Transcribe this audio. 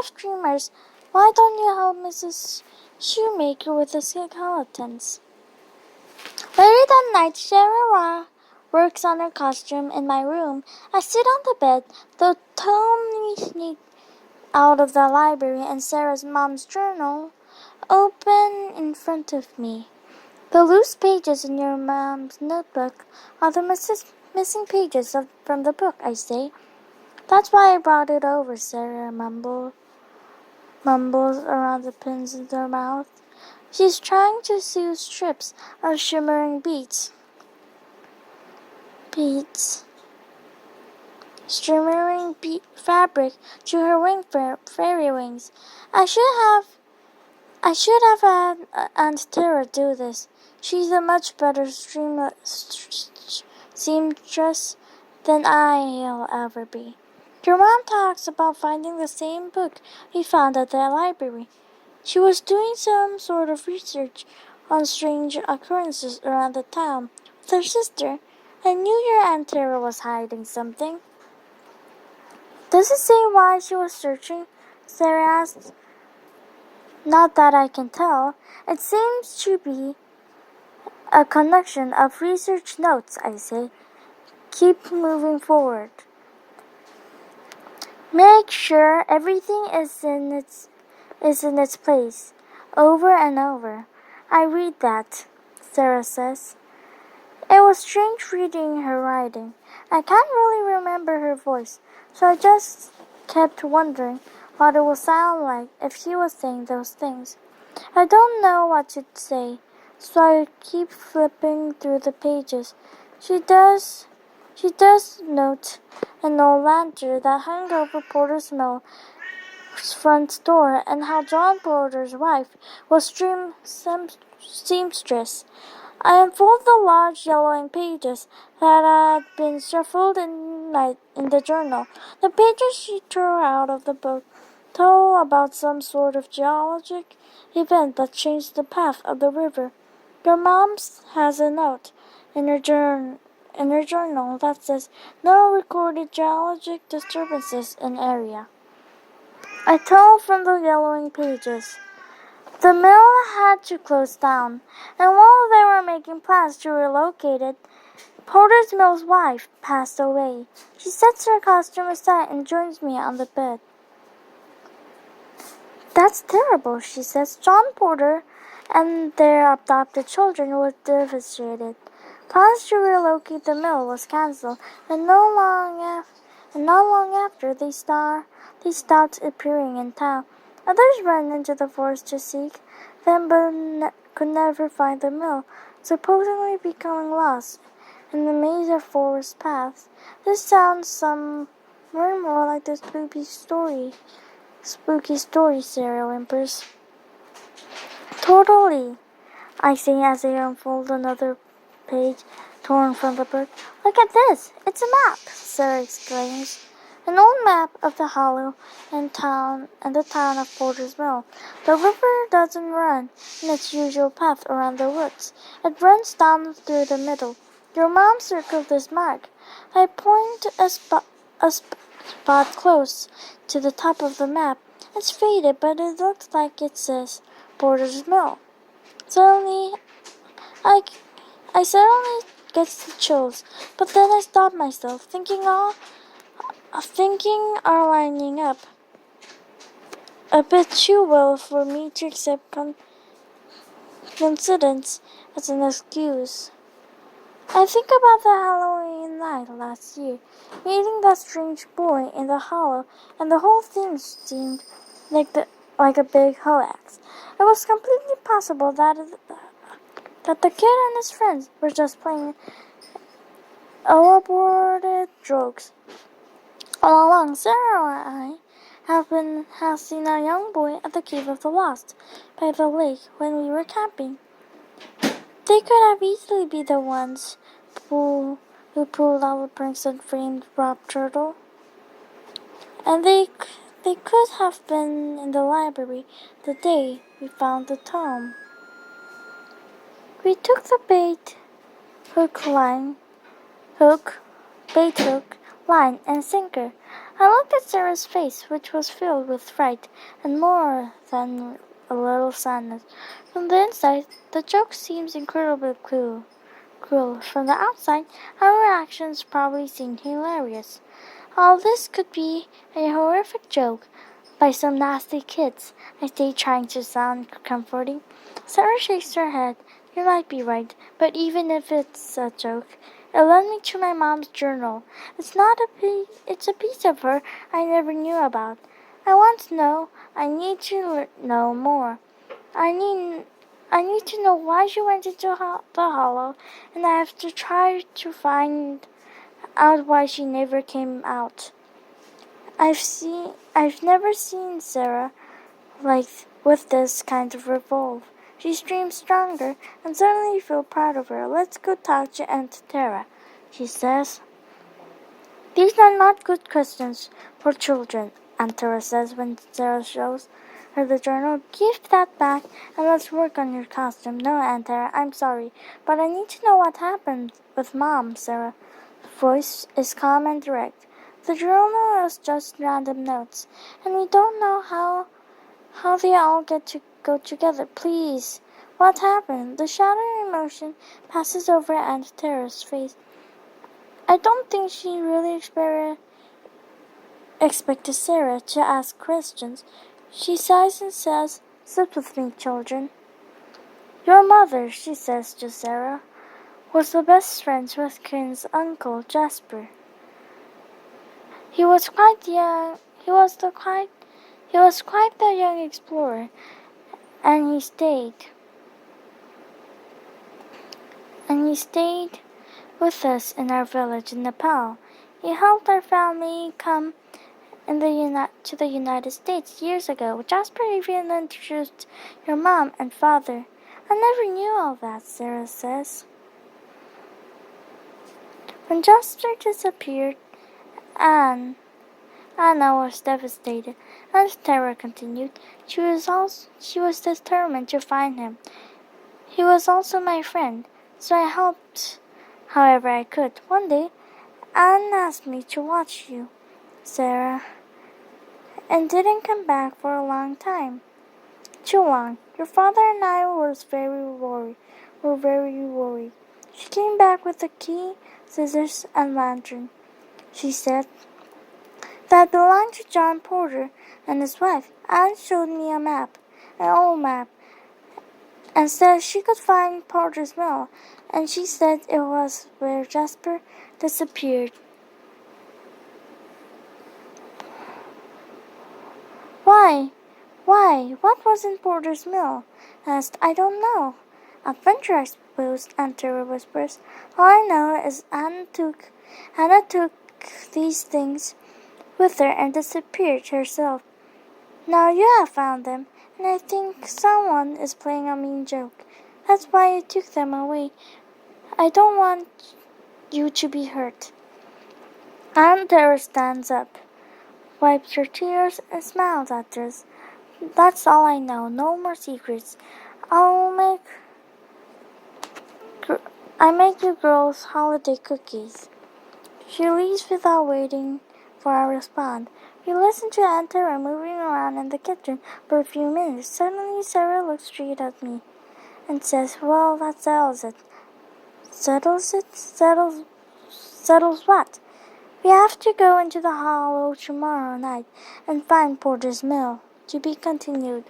of dreamers, why don't you help Mrs. Shoemaker with the skeletons? Later that night, Sarah works on her costume in my room. I sit on the bed, the tome sneaked out of the library and Sarah's mom's journal open in front of me. The loose pages in your mom's notebook are the missing pages from the book, I say. That's why I brought it over, Sarah mumbles around the pins in her mouth. She's trying to sew strips of shimmering fabric to her fairy wings. I should have had Aunt Tara do this. She's a much better seamstress than I'll ever be. Your mom talks about finding the same book we found at the library. She was doing some sort of research on strange occurrences around the town with her sister. I knew your Aunt Tara was hiding something. Does it say why she was searching? Sarah asked. Not that I can tell. It seems to be a collection of research notes, I say. Keep moving forward. Make sure everything is in its place, over and over. I read that, Sarah says. It was strange reading her writing. I can't really remember her voice, so I just kept wondering what it would sound like if she was saying those things. I don't know what to say, so I keep flipping through the pages. She does note an old lantern that hung over Porter's Mill's front door and how John Porter's wife was seamstress. I unfold the large yellowing pages that had been shuffled in the journal. The pages she tore out of the book told about some sort of geologic event that changed the path of the river. Your mom has a note in her journal that says no recorded geologic disturbances in area. I told from the yellowing pages. The mill had to close down, and while they were making plans to relocate it, Porter's Mill's wife passed away. She sets her costume aside and joins me on the bed. That's terrible, she says. John Porter and their adopted children were devastated. Plans to relocate the mill was cancelled, and not long after they stopped appearing in town. Others ran into the forest to seek them, but could never find the mill, supposedly becoming lost in the maze of forest paths. This sounds somewhere more like the spooky story, Sarah whimpers. Totally, I say as I unfold another page torn from the book. Look at this! It's a map, Sarah exclaims. An old map of the hollow and the town of Porter's Mill. The river doesn't run in its usual path around the woods. It runs down through the middle. Your mom circled this mark. I point a spot close to the top of the map. It's faded, but it looks like it says Porter's Mill. Suddenly, I suddenly get the chills, but then I stop myself, thinking are lining up a bit too well for me to accept coincidence as an excuse. I think about the Halloween night last year, meeting that strange boy in the hollow, and the whole thing seemed like a big hoax. It was completely possible that the kid and his friends were just playing elaborated jokes. All along, Sarah and I have seen a young boy at the Cave of the Lost by the lake when we were camping. They could have easily been the ones who pulled out the pranks and framed Rob Turtle. And they could have been in the library the day we found the tome. We took the bait hook, line and sinker. I looked at Sarah's face, which was filled with fright and more than a little sadness. From the inside, the joke seems incredibly cruel. From the outside, our actions probably seemed hilarious. All this could be a horrific joke by some nasty kids, I say, trying to sound comforting. Sarah shakes her head. You might be right, but even if it's a joke, it led me to my mom's journal. It's a piece of her I never knew about. I want to know. I need to know more. I need I need to know why she went into the hollow, and I have to try to find out why she never came out. I've never seen Sarah like with this kind of revolve. She streams stronger and suddenly feel proud of her. Let's go talk to Aunt Tara, she says. These are not good questions for children, Aunt Tara says when Sarah shows her the journal. Give that back and let's work on your costume. No, Aunt Tara, I'm sorry, but I need to know what happened with Mom, Sarah's voice is calm and direct. The journal is just random notes, and we don't know how they all get to go together. Please, what happened? The shadowy emotion passes over Aunt Tara's face. I don't think she really expected Sarah to ask questions. She sighs and says, sit with me, children. Your mother, she says to Sarah, was the best friends with Kane's uncle Jasper. He was quite young. He was quite the young explorer, and he stayed with us in our village in Nepal. He helped our family come to the United States years ago. Jasper even introduced your mom and father. I never knew all that, Sarah says. When Jasper disappeared, Anna was devastated. As Tara continued, she was determined to find him. He was also my friend, so I helped however I could. One day, Anne asked me to watch you, Sarah, and didn't come back for a long time. Too long. Your father and I were very worried. She came back with a key, scissors, and lantern. She said that belonged to John Porter and his wife. Anne showed me a map, an old map, and said she could find Porter's mill, and she said it was where Jasper disappeared. Why? What was in Porter's mill? Asked. I don't know. Adventure, I suppose, Aunt Tara whispers. All I know is Anna took these things with her and disappeared herself. Now you have found them, and I think someone is playing a mean joke. That's why I took them away. I don't want you to be hurt. Aunt Tara stands up, wipes her tears, and smiles at us. That's all I know. No more secrets. I make you girls holiday cookies. She leaves without waiting for a response. We listen to Aunt Tara moving around in the kitchen for a few minutes. Suddenly, Sarah looks straight at me and says, well, that settles it. Settles it? Settles what? We have to go into the hollow tomorrow night and find Porter's mill. To be continued.